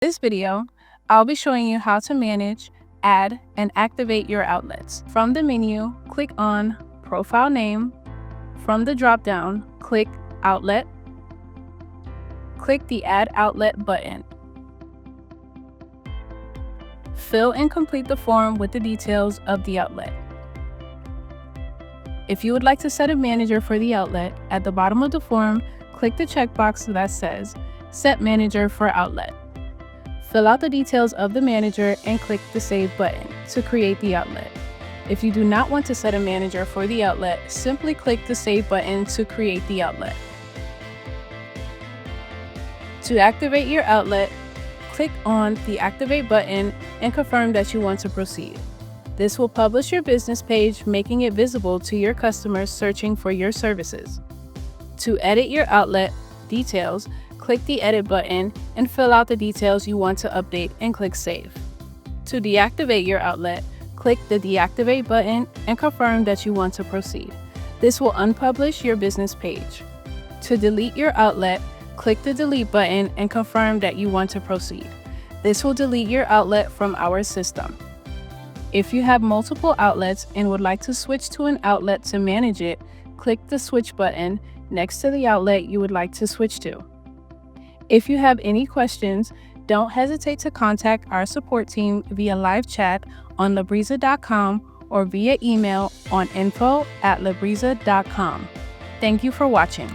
This video, I'll be showing you how to manage, add, and activate your outlets. From the menu, click on Profile Name. From the drop-down, click Outlet. Click the Add Outlet button. Fill and complete the form with the details of the outlet. If you would like to set a manager for the outlet, at the bottom of the form, click the checkbox that says Set Manager for Outlet. Fill out the details of the manager and click the Save button to create the outlet. If you do not want to set a manager for the outlet, simply click the Save button to create the outlet. To activate your outlet, click on the Activate button and confirm that you want to proceed. This will publish your business page, making it visible to your customers searching for your services. To edit your outlet details, click the Edit button and fill out the details you want to update and click Save. To deactivate your outlet, click the Deactivate button and confirm that you want to proceed. This will unpublish your business page. To delete your outlet, click the Delete button and confirm that you want to proceed. This will delete your outlet from our system. If you have multiple outlets and would like to switch to an outlet to manage it, click the Switch button next to the outlet you would like to switch to. If you have any questions, don't hesitate to contact our support team via live chat on Breeza.com or via email on info@Breeza.com. Thank you for watching.